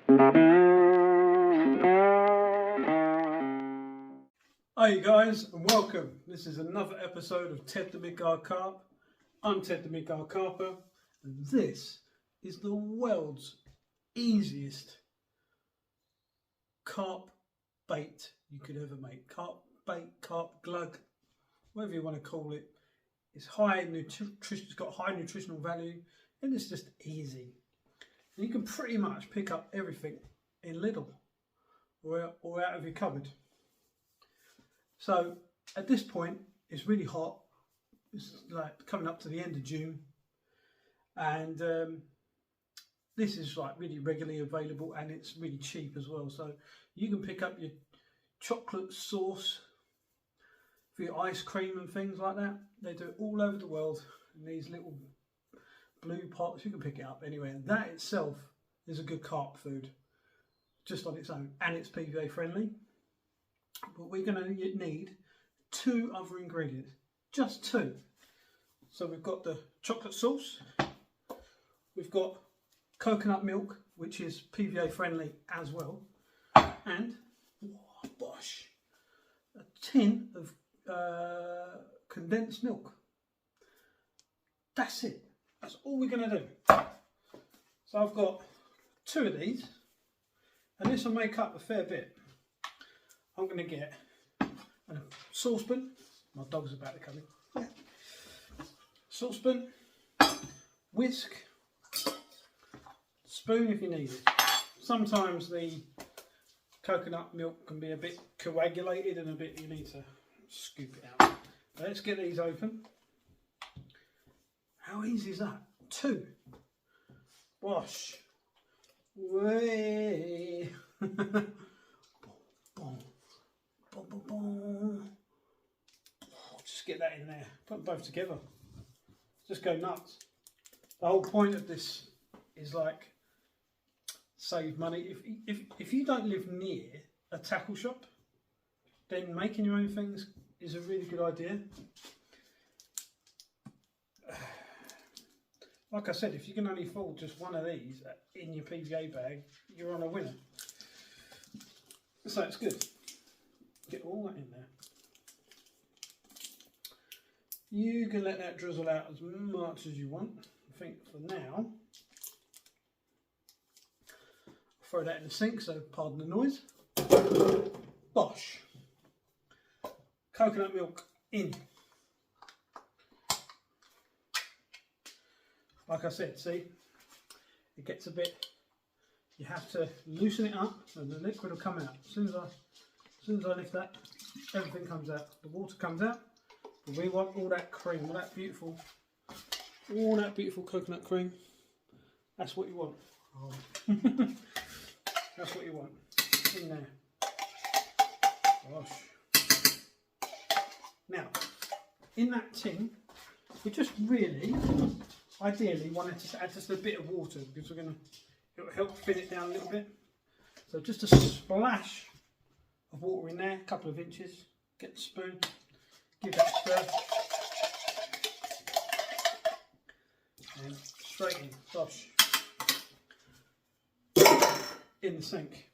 Hey guys, and welcome. This is another episode of Ted the Midgard Carp. I'm Ted the Midgard Carper, and this is the world's easiest carp bait you could ever make. Carp bait, carp glug, whatever you want to call it. It's it's got high nutritional value, and it's just easy. And you can pretty much pick up everything in Lidl or out of your cupboard. So at this point, it's really hot. It's like coming up to the end of June, and this is like really regularly available, and it's really cheap as well. So you can pick up your chocolate sauce for your ice cream and things like that. They do it all over the world in these little blue pots. You can pick it up anywhere, and that itself is a good carp food just on its own, and it's PVA friendly. But we're going to need two other ingredients, just two. So we've got the chocolate sauce, we've got coconut milk, which is PVA friendly as well, and a tin of condensed milk. That's it. That's all we're going to do. So I've got two of these, and this will make up a fair bit. I'm going to get a saucepan. My dog's about to come in. Saucepan, whisk, spoon if you need it. Sometimes the coconut milk can be a bit coagulated and you need to scoop it out. Let's get these open. How easy is that? Two. Wash. Way. Just get that in there. Put them both together. Just go nuts. The whole point of this is like save money. If you don't live near a tackle shop, then making your own things is a really good idea. Like I said, if you can only afford just one of these in your PVA bag, you're on a winner. So it's good. Get all that in there. You can let that drizzle out as much as you want. I think for now, I'll throw that in the sink, so pardon the noise. Bosh. Coconut milk in. Like I said, see, it gets a bit, you have to loosen it up and the liquid will come out. As soon as I lift that, everything comes out. The water comes out, but we want all that cream, all that beautiful coconut cream. That's what you want. Oh. That's what you want in there. Gosh. Now, in that tin, we just really, ideally, want to add just a bit of water because it'll help thin it down a little bit. So just a splash of water in there, a couple of inches. Get the spoon, give that a stir, and straight in, gosh, in the sink.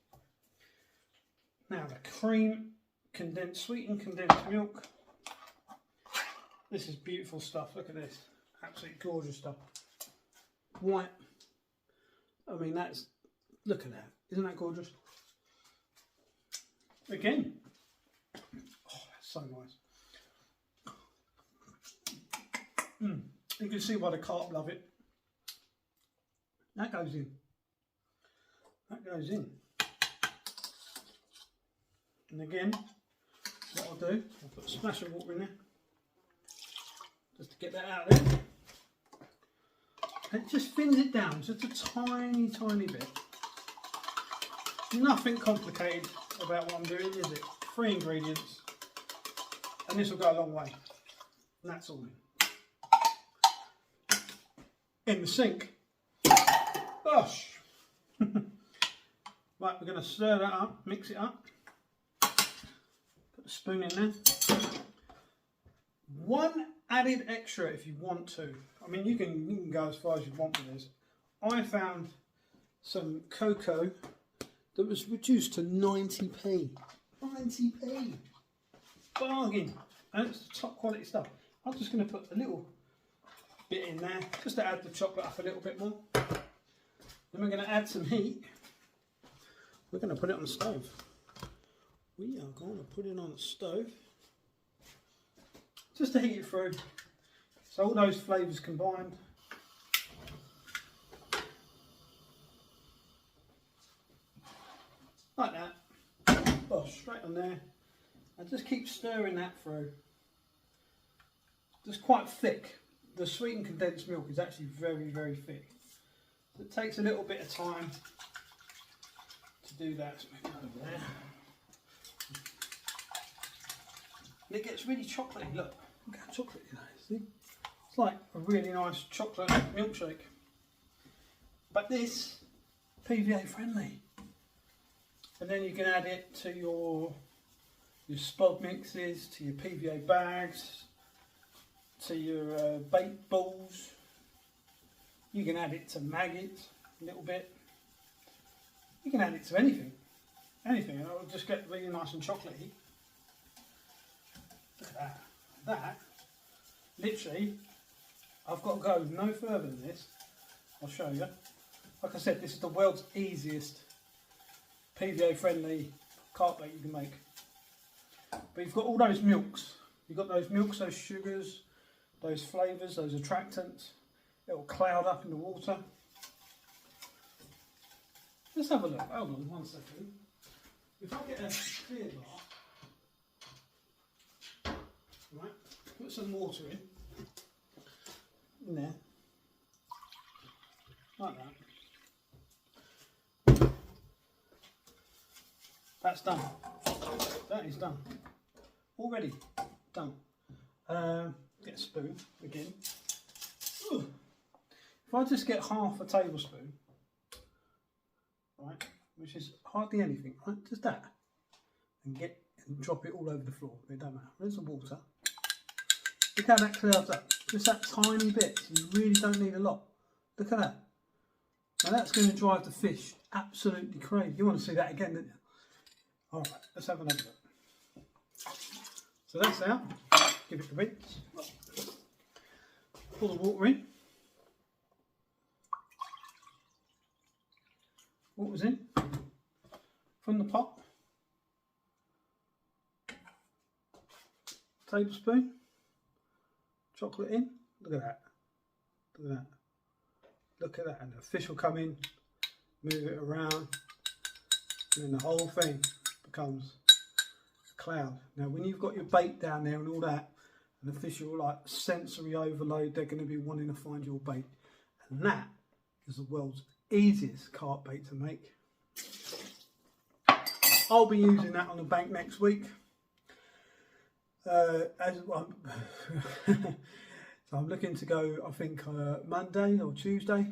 Now the cream, sweetened condensed milk. This is beautiful stuff. Look at this, absolutely gorgeous stuff. White. I mean, look at that. Isn't that gorgeous? Again. Oh, that's so nice. You can see why the carp love it. That goes in. That goes in. And again, what I'll do, I'll put a splash of water in there. Just to get that out of there. It just thins it down, just a tiny, tiny bit. Nothing complicated about what I'm doing, is it? 3 ingredients, and this will go a long way. And that's all in the sink. Gosh! Right, we're going to stir that up, mix it up. Put the spoon in there. One added extra if you want to. I mean, you can go as far as you want with this. I found some cocoa that was reduced to 90p. 90p. Bargain. And it's top quality stuff. I'm just going to put a little bit in there just to add the chocolate up a little bit more. Then we're going to add some heat. We're going to put it on the stove. We are going to put it on the stove just to heat it through. So all those flavours combined. Like that. Oh, straight on there. And just keep stirring that through. Just quite thick. The sweetened condensed milk is actually very, very thick. So it takes a little bit of time to do that. So move it over there. And it gets really chocolatey. Look how chocolatey that is. See? It's like a really nice chocolate milkshake. But this, PVA friendly. And then you can add it to your spod mixes, to your PVA bags, to your baked balls. You can add it to maggots a little bit. You can add it to anything. Anything, and it'll just get really nice and chocolatey. Look at that. That, literally, I've got to go no further than this. I'll show you. Like I said, this is the world's easiest PVA friendly carp bait you can make. But you've got all those milks. You've got those milks, those sugars, those flavours, those attractants. It'll cloud up in the water. Let's have a look. Hold on 1 second. If I get a clear bar, right, put some water in there, like that. That's done. That is done. Already done. Get a spoon again. Ooh. If I just get half a tablespoon, right, which is hardly anything, right, just that, and drop it all over the floor. It don't matter. There's some water. Look how that clouds up. Just that tiny bit. So you really don't need a lot. Look at that. Now that's going to drive the fish absolutely crazy. You want to see that again, don't you? All right, let's have another look. So that's out. Give it a rinse. Pour the water in. Water's in from the pot. Tablespoon. Chocolate in. Look at that. Look at that. Look at that. And the fish will come in, move it around, and then the whole thing becomes a cloud. Now when you've got your bait down there and all that, and the fish are like sensory overload, they're going to be wanting to find your bait. And that is the world's easiest carp bait to make. I'll be using that on the bank next week. So I'm looking to go, I think Monday or Tuesday.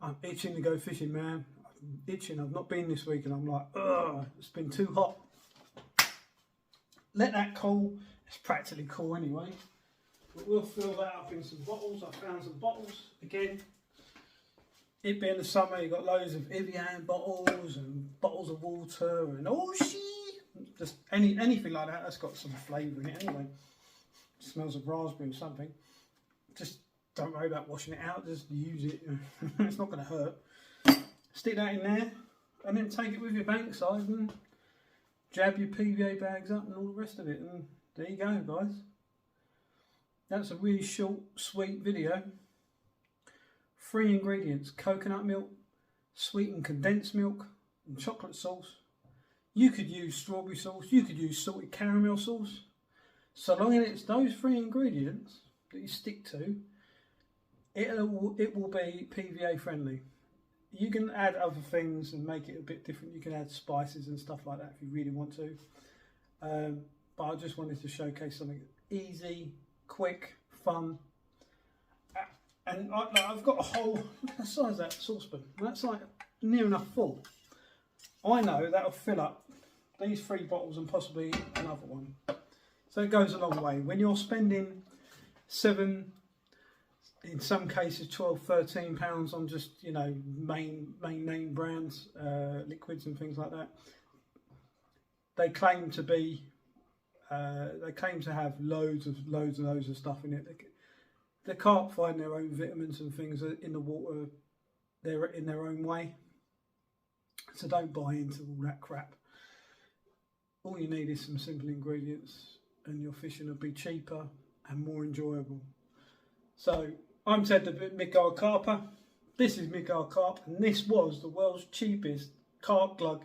I'm itching to go fishing, man. I'm itching. I've not been this week and I'm like, ugh, it's been too hot. Let that cool. It's practically cool anyway. But we'll fill that up in some bottles. I found some bottles again. It being the summer, you've got loads of Evian bottles and bottles of water and just anything like that that's got some flavour in it anyway. It smells of raspberry or something. Just don't worry about washing it out, just use it. It's not going to hurt. Stick that in there and then take it with your bank side and jab your PVA bags up and all the rest of it. And there you go, guys. That's a really short, sweet video. 3 ingredients: coconut milk, sweetened condensed milk, and chocolate sauce. You could use strawberry sauce, you could use salted caramel sauce. So long as it's those 3 ingredients that you stick to, it will be PVA friendly. You can add other things and make it a bit different. You can add spices and stuff like that if you really want to. But I just wanted to showcase something easy, quick, fun. And I've got a whole, look at the size of that saucepan. That's like near enough full. I know that'll fill up these 3 bottles and possibly another one. So it goes a long way. When you're spending 7 in some cases £12–13 on just, you know, main name brands, liquids and things like that. They claim to be, they claim to have loads of stuff in it. The carp find their own vitamins and things in the water. They're in their own way, so don't buy into all that crap. All you need is some simple ingredients, and your fishing will be cheaper and more enjoyable. So I'm Ted the Midgard Carper. This is Midgard Carp, and this was the world's cheapest carp glug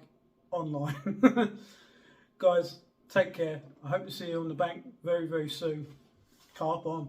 online. Guys, take care. I hope to see you on the bank very, very soon. Carp on.